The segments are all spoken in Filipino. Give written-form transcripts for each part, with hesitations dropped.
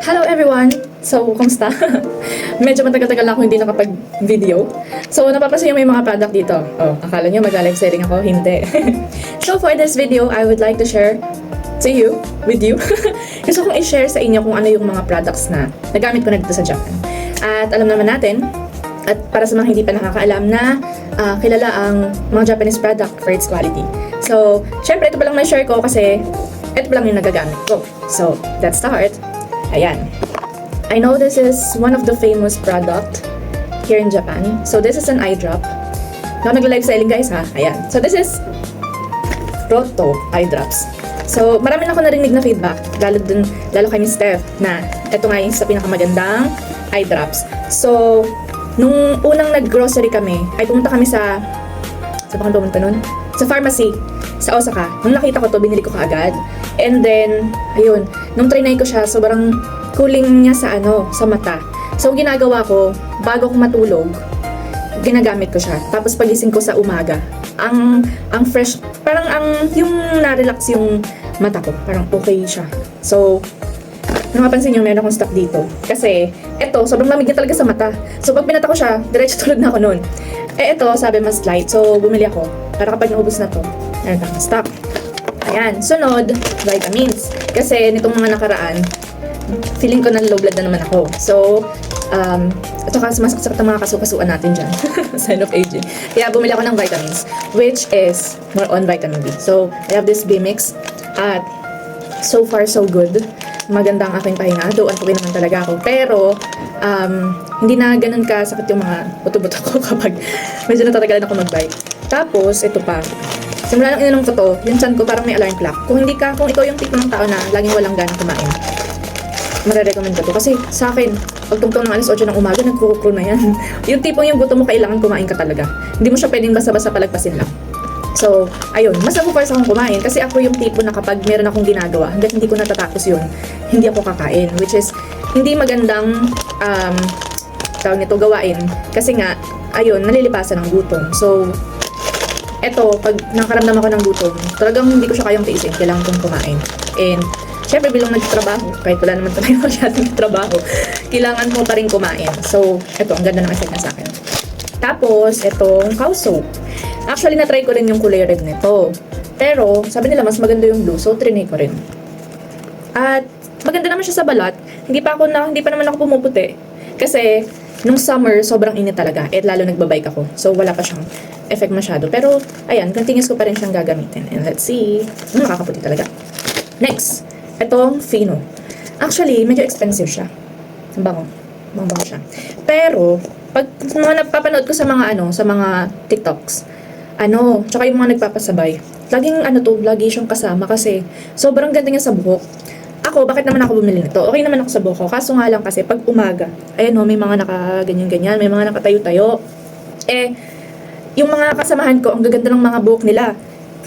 Hello everyone! So, kamusta? Medyo matagal-tagal na ako hindi nakapag-video. So, napapansin niyo may mga product dito. Oh, akala niyo mag-live selling ako? Hindi. So, for this video, I would like to share with you. Gusto kong i-share sa inyo kung ano yung mga products na nagamit ko na dito sa Japan. At alam naman natin, at para sa mga hindi pa nakakaalam na kilala ang mga Japanese product for its quality. So, syempre, ito pa lang may share ko kasi ito pa lang yung nagagamit ko. So, let's start. Ayan. I know this is one of the famous product here in Japan. So, this is an eye drop. Now, nag-live selling guys ha. Ayan. So, this is Roto eye drops. So, marami na ako narinig na feedback. Lalo kay Miss Steph na ito nga yung sa pinakamagandang eye drops. So, nung unang nag-grocery kami, ay pumunta kami sa bang pumunta nun? Sa pharmacy sa Osaka. Nung nakita ko to, binili ko kaagad. And then, ayun, nung trinay ko siya, sobrang cooling niya sa mata. So, ang ginagawa ko, bago ko matulog, ginagamit ko siya. Tapos pagising ko sa umaga, ang fresh, parang yung na-relax yung mata ko, parang okay siya. So, napapansin nyo, meron akong stock dito. Kasi, eto, sobrang lamig niya talaga sa mata. So, pag pinata ko siya, diretso tulog na ako nun. Eh, eto, sabi mas light. So, bumili ako. Para kapag naubos na to, meron akong stock. Ayan. Sunod, vitamins. Kasi, nitong mga nakaraan, feeling ko na low blood na naman ako. So, ito kasi masaksak ang mga kasukasuan natin dyan. Sign of aging. Kaya, bumili ako ng vitamins, which is more on vitamin B. So, I have this B-mix. At, so far, so good. Maganda ang aking pahinga. Doon po naman talaga ako. Pero, hindi na ganun kasakit yung mga buto-buto ko kapag medyo natatagalan ako mag-bike. Tapos, ito pa. Simula nang ininom ko to, yung chan ko parang may alarm clock. Kung ikaw yung tipo ng tao na laging walang ganang kumain, marirecommend ko to. Kasi sa akin, pag tungtong ng alas 8 ng umaga, nagkukukul na yan. Yung tipong yung gusto mo, kailangan kumain ka talaga. Hindi mo siya pwedeng basta-basta palagpasin lang. So, ayun, mas nag-force akong kumain kasi ako yung tipo na kapag meron akong ginagawa, hanggat hindi ko natatapos yun, hindi ako kakain. Which is, hindi magandang tawag nito gawain. Kasi nga, ayun, nalilipasan ng gutom. So, eto, pag nakaramdam ako ng gutom, talagang hindi ko siya kayang tiisin. Kailangan kong kumain. And, syempre, bilang nagtatrabaho, kahit wala naman talaga masyadong trabaho, kailangan ko pa rin kumain. So, eto, ang ganda ng effect na sa akin. Tapos, etong cow soap. Actually, na-try ko rin yung kulay red nito. Pero, sabi nila, mas maganda yung blue. So, trinay ko rin. At, maganda naman siya sa balat. Hindi pa naman ako pumuputi. Kasi, nung summer, sobrang init talaga. At lalo nagbabike ako. So, wala pa siyang effect masyado. Pero, ayan, continuous ko pa rin siyang gagamitin. And let's see. Nakakaputi talaga. Next, itong Fino. Actually, medyo expensive siya. Ang bango. Bango siya. Pero, pag mga napapanood ko sa mga TikToks, tsaka yung mga nagpapasabay, lagi siyang kasama kasi sobrang ganda niya sa buhok. Ako, bakit naman ako bumili nito? Okay naman ako sa buhok ko, kaso nga lang kasi pag umaga, ayan may mga nakaganyan-ganyan, may mga nakatayo-tayo. Eh, yung mga kasamahan ko, ang gaganda ng mga buhok nila.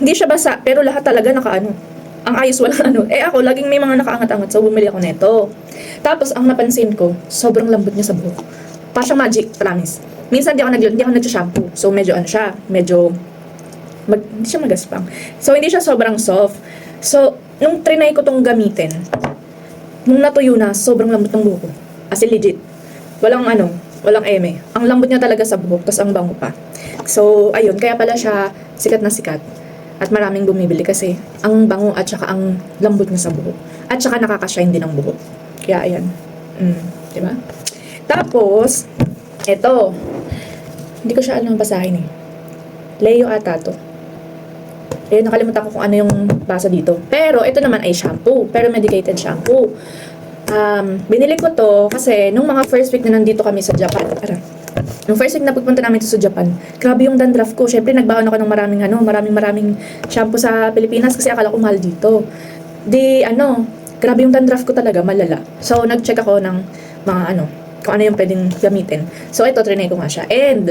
Hindi siya basa, pero lahat talaga ang ayos, walang Eh ako, laging may mga nakaangat-angat, so bumili ako nito. Tapos, ang napansin ko, sobrang lambot niya sa buhok. Pa siyang magic, promise. Minsan hindi ako nag-shampoo. So, medyo hindi siya magaspang. So, hindi siya sobrang soft. So, nung trinay ko tong gamitin, nung natuyo na, sobrang lambot ng buhok ko. As in, legit. Walang eme. Ang lambot niya talaga sa buhok, tas ang bango pa. So, ayun, kaya pala siya sikat na sikat. At maraming bumibili kasi ang bango at saka ang lambot niya sa buhok. At saka nakaka-shine din ang buhok. Kaya, ayan. Diba? Tapos, eto. Hindi ko siya alam basahin eh. Leo ata to. Eh, nakalimutan ko kung ano yung basa dito. Pero, ito naman ay shampoo. Pero medicated shampoo. Binili ko to kasi nung mga first week na nandito kami sa Japan. Nung first week na pagpunta namin sa Japan, grabe yung dandruff ko. Syempre, nagbaon ako ng maraming shampoo sa Pilipinas kasi akala ko mahal dito. Grabe yung dandruff ko talaga, malala. So, nag-check ako ng mga kung ano yung pwedeng gamitin. So, ito, trinay ko nga siya. And,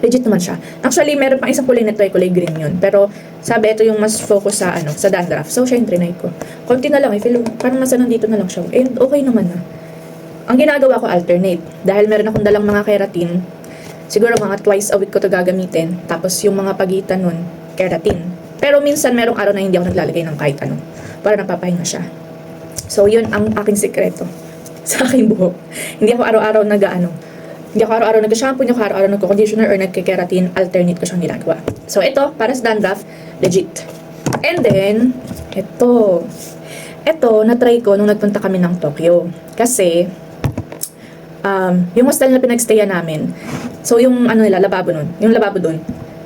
legit naman siya. Actually, meron pang isang kulay nito ay kulay green yun. Pero, sabi, ito yung mas focus sa dandruff. So, siya yung trinay ko. Konti na lang, feel parang nasa nandito na lang siya. And, okay naman na. Ang ginagawa ko, alternate. Dahil meron akong dalang mga keratin, siguro mga twice a week ko to gagamitin. Tapos, yung mga pagitan nun, keratin. Pero, minsan, merong araw na hindi ako naglalagay ng kahit ano. Para napapahinga siya. So, yun ang aking sikreto sa aking buhok. Hindi ako araw-araw hindi ako araw-araw nag-shampoo, hindi ako araw-araw nagko-conditioner or nagke-keratin, alternate ko siyang ginagawa. So, ito, para sa dandruff, legit. And then, ito, na-try ko nung nagpunta kami ng Tokyo. Kasi, yung hostel na pinagstayan namin, so yung lababo nun, yung lababo dun,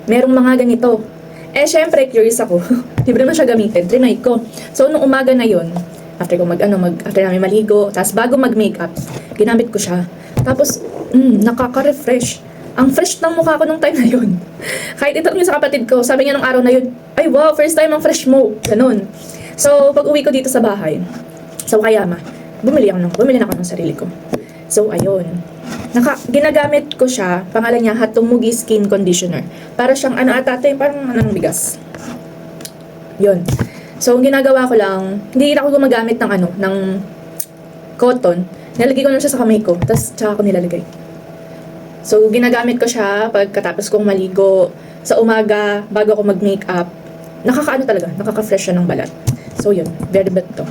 merong mga ganito. Eh, syempre, curious ako. Libre naman siya gamitin, trinay ko. So, nung umaga na yun, after namin maligo, tapos bago mag-makeup, ginamit ko siya. Tapos, nakaka-refresh. Ang fresh ng mukha ko nung time na yun. Kahit ito yung sa kapatid ko, sabi niya nung araw na yun, ay wow, first time ang fresh mo. Ganun. So, pag uwi ko dito sa bahay, sa Wakayama, bumili na ako ng sarili ko. So, ayun. Ginagamit ko siya, pangalan niya, Hatumugi Skin Conditioner. Para siyang, parang bigas. Yun. So, ang ginagawa ko lang, hindi ako gumagamit ng cotton. Nilagay ko lang siya sa kamay ko, tapos tsaka ko nilalagay. So, ginagamit ko siya pagkatapos kong maligo sa umaga, bago ako mag-makeup. Nakaka-fresh siya ng balat. So, yun. Very bad to.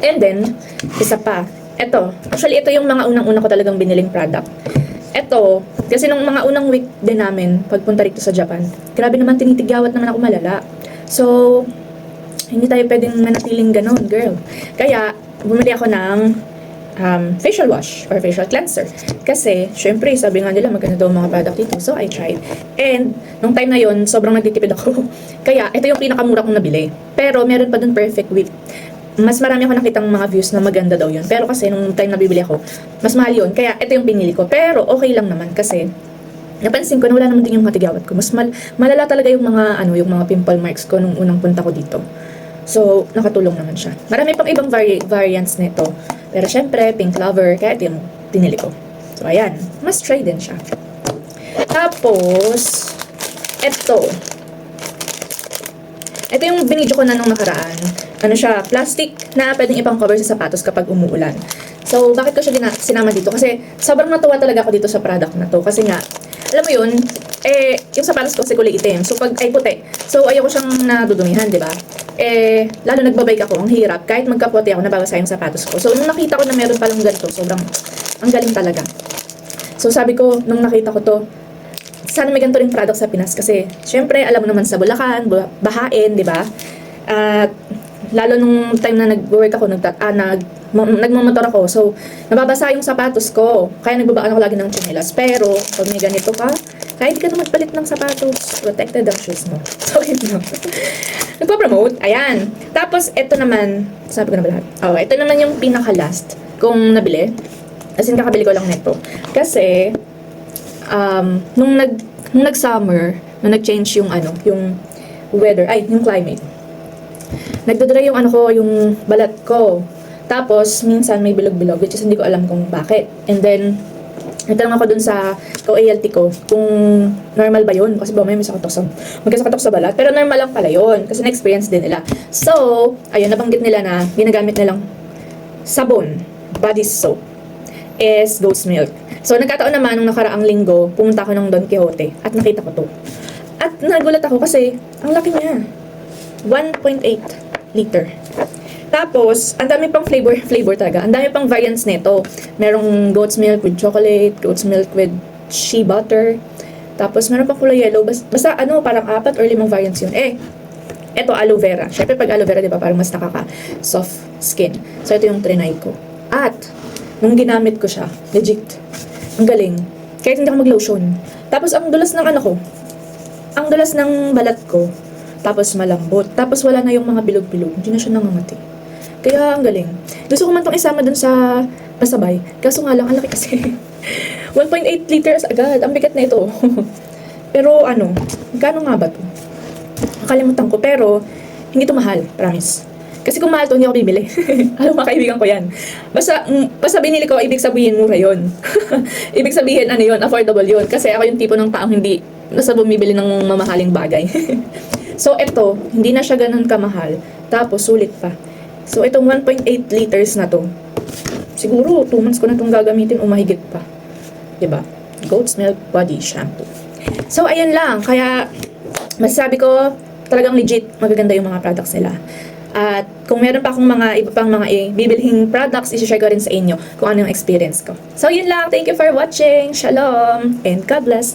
And then, isa pa. Ito. Actually, ito yung mga unang-una ko talagang biniling product. Ito, kasi nung mga unang week din namin, pagpunta rito sa Japan, grabe naman, tinitigyawat naman ako malala. So, hindi tayo pwedeng manatiling ganon, girl. Kaya, bumili ako ng facial wash or facial cleanser. Kasi, syempre, sabi nga nila maganda daw mga product dito. So, I tried. And, nung time na yon sobrang nagtitipid ako. Kaya, ito yung pinakamura kong nabili. Pero, meron pa dun perfect whip. Mas marami ako nakitang mga views na maganda daw yun. Pero kasi, nung time na bibili ako, mas mahal yun. Kaya, ito yung pinili ko. Pero, okay lang naman kasi, napansin ko na wala naman din yung matigyawat ko. Mas malala talaga yung mga pimple marks ko nung unang punta ko dito. So, nakatulong naman siya. Marami pang ibang variants nito. Pero syempre, pink lover, kaya ito yung pinili ko. So, ayan. Must try din siya. Tapos, ito yung binidyo ko na nung nakaraan. Plastic na pwedeng ipang cover sa sapatos kapag umuulan. So, bakit ko siya sinama dito? Kasi, sobrang natuwa talaga ako dito sa product na to. Kasi nga, alam mo yun, yung sapatos ko kasi kulay itim. So, puti. So, ayoko siyang nadudumihan, di ba? Lalo nagbabike ako, ang hirap. Kahit magkaputi ako, nababasa yung sapatos ko. So, nung nakita ko na meron palang ganito, sobrang, ang galing talaga. So, sabi ko, nung nakita ko to, sana may ganito rin product sa Pinas. Kasi, syempre, alam mo naman sa Bulacan, bahain, di ba? At, lalo nung time na nag-work ako, nagmamotor ako. So, nababasa yung sapatos ko. Kaya nagbabaan ako lagi ng tsinelas. Pero, pag may ganito ka, kahit di ka na magpalit ng sapatos, protected ang shoes mo. So, yun lang. Nagpa-promote. Ayan. Tapos, ito naman, sabi ko na ba lahat? Ito naman yung pinaka-last kung nabili. As in, kakabili ko lang neto. Kasi, nung nag-summer, nung nag-change yung weather, yung climate. Nagdodry yung yung balat ko. Tapos, minsan may bilog-bilog, which is hindi ko alam kung bakit. And then, nagtanong ako dun sa ALT ko kung normal ba yun. Kasi may magkasakatok sa balat. Pero normal lang pala yun. Kasi na-experience din nila. So, ayun, nabanggit nila na ginagamit nilang sabon, body soap, is goat's milk. So, nagkataon naman nung nakaraang linggo, pumunta ako ng Don Quixote at nakita ko to. At nagulat ako kasi, ang laki niya. 1.8 liter. Tapos, ang dami pang flavor talaga. Ang dami pang variants nito. Merong goat's milk with chocolate, goat's milk with shea butter. Tapos, meron pang kulay yellow. Basta parang 4 or 5 variants yun. Ito aloe vera. Syempre, pag aloe vera, di ba, parang mas nakaka-soft skin. So, ito yung trinay ko. At, nung ginamit ko siya, legit, ang galing. Kahit hindi ako mag-lotion. Tapos, ang dulas ng ang dulas ng balat ko. Tapos malambot. Tapos wala na yung mga bilog-bilog. Hindi na siya nangangati. Kaya ang galing. Gusto ko man itong isama dun sa pasabay. Kaso nga lang, ang laki kasi. 1.8 liters agad. Ang bigat na ito. Pero magkano nga ba ito? Nakalimutan ko. Pero, hindi ito mahal. Promise. Kasi kung mahal ito, hindi ako bibili. Alam, mga kaibigan ko yan. Basta binili ko, ibig sabihin mura yun. Ibig sabihin, yun, affordable yun. Kasi ako yung tipo ng taong hindi basta bumibili ng mamahaling bagay. So, ito, hindi na siya ganun kamahal. Tapos, sulit pa. So, itong 1.8 liters na to, siguro, 2 months ko na itong gagamitin o mahigit pa. Diba? Goat's Milk Body Shampoo. So, ayun lang. Kaya, masasabi ko, talagang legit, magaganda yung mga products nila. At kung meron pa akong mga iba pang mga bibilhing products, isi-share ko rin sa inyo kung ano yung experience ko. So yun lang. Thank you for watching. Shalom and God bless.